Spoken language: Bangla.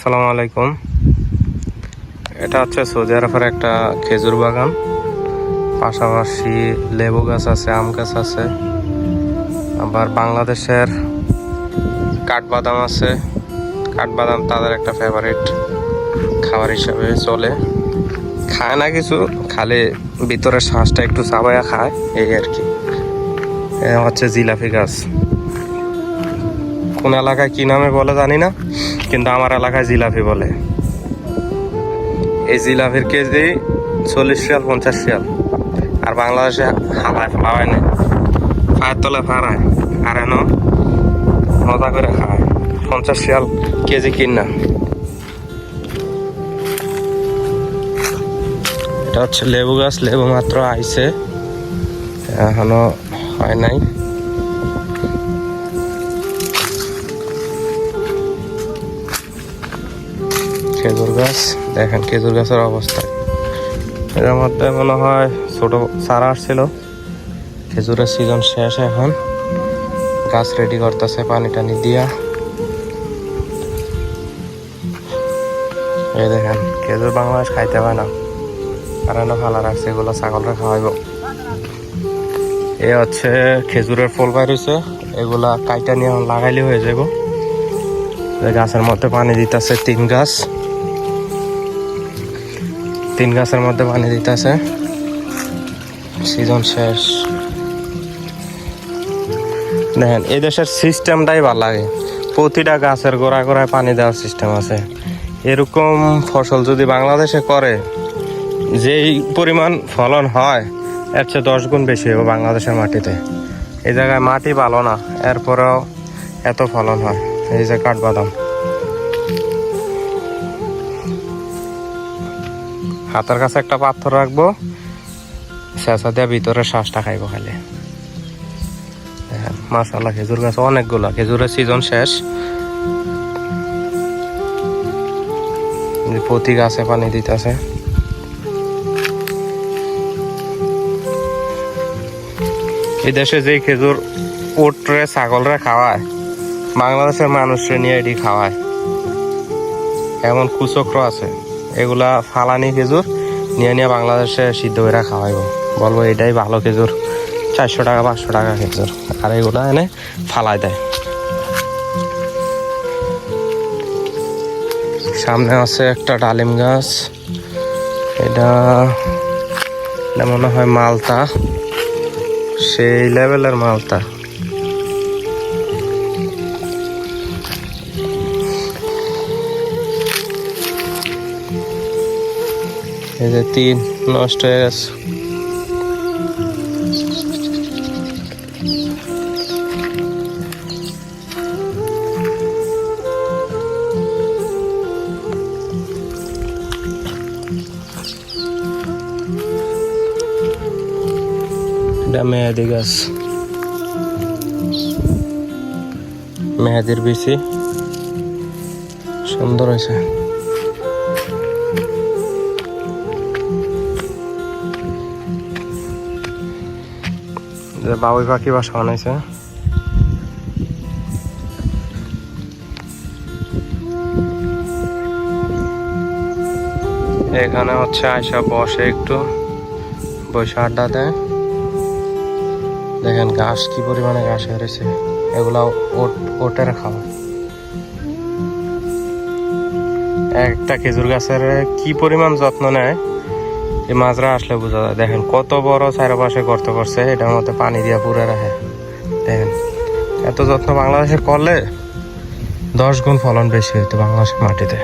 আসসালামু আলাইকুম। এটা হচ্ছে সৌদি আরবের একটা খেজুর বাগান, পাশাপাশি লেবু গাছ আছে, আম গাছ আছে, আবার বাংলাদেশের কাঠবাদাম আছে। কাঠবাদাম তাদের একটা ফেভারিট খাবার হিসাবে চলে, খায় না কিছু, খালি ভিতরের শ্বাসটা একটু চাবাইয়া খায়, এই আর কি। হচ্ছে জিলাপি গাছ, কোন এলাকায় কি নামে বলে জানি না, কিন্তু আমার এলাকায় জিলাপি বলে। এই জিলাপির কেজি 40 রিয়াল 50 রিয়াল, আর বাংলাদেশে হালায় পাওয়ায় না, পায়ের তলে ফাড়ায়, আর এন মজা করে খায়। 50 রিয়াল কেজি কিনা। এটা হচ্ছে লেবু গাছ, লেবু মাত্র আইছে, এখনো হয় নাই। খেজুর গাছ দেখেন, খেজুর গাছের অবস্থা। এর মধ্যে মনে হয় ছোট চারা আসছিল, খেজুরের সিজন শেষ, এখন গাছ রেডি করতেছে পানি টানি দিয়া। এই দেখেন, খেজুর বাংলাদেশ খাইতে হয় না, আর এনে ফালা রাখছে, এগুলো ছাগলরা খাওয়াইব। এ হচ্ছে খেজুরের ফল বাইরেছে, এগুলা কাইটা নিয়ে লাগাইলে হয়ে যাব। গাছের মধ্যে পানি দিতেছে, 3 গাছ, 3 গাছের মধ্যে পানি দিতেছে, সিজন শেষ। দেখেন, এই দেশের সিস্টেমটাই ভালো লাগে, প্রতিটা গাছের গোড়ায় গোড়ায় পানি দেওয়ার সিস্টেম আছে। এরকম ফসল যদি বাংলাদেশে করে, যেই পরিমাণ ফলন হয় এর চেয়ে 10 গুণ বেশি হবে বাংলাদেশের মাটিতে। এই জায়গায় মাটি ভালো না, এরপরেও এত ফলন হয়। এই যে কাঠবাদাম, হাতের কাছে একটা পাথর রাখবো, শেষা দিয়ে ভিতরে শ্বাসটা খাইব খালি। মাশাআল্লাহ, খেজুর গাছ অনেকগুলা, খেজুরের সিজন শেষ। প্রতি গাছে পানি দিতেছে। এই দেশে যে খেজুর উঠরে ছাগলরা খাওয়ায়, বাংলাদেশের মানুষরা নিয়ে এটি খাওয়ায়। এমন কুচক্র আছে, এগুলা ফালানি খেজুর নিয়ে নিয়ে বাংলাদেশে সিদ্ধ করে খাওয়াইব, বলবো এটাই ভালো খেজুর, 400 টাকা 500 টাকা খেজুর, আর এগুলা এনে ফালাই দেয়। সামনে আছে একটা ডালিম গাছ, এটা মনে হয় মালতা, সেই লেভেলের মালতা। এই যে 3 নষ্ট হয়ে গেছে। এটা মেহেদি গাছ, মেহেদির বিচি সুন্দর হয়েছে। বাবুই পাখি বাসা বানাইছে। এখানে হচ্ছে আয়সা বসে, একটু বসে আড্ডা দেয়। দেখেন ঘাস কি পরিমাণে ঘাস হয়েছে, এগুলা ওটের খাওয়া। একটা খেজুর গাছের কি পরিমাণ যত্ন নেয়, এই মাছরা আসলে বোঝা যায়। দেখেন কত বড় চারপাশে গর্ত করছে, এটার মধ্যে পানি দিয়ে পুরে রাখে। দেখেন, এত যত্ন বাংলাদেশে করলে 10 গুণ ফলন বেশি হইতো বাংলাদেশের মাটিতে।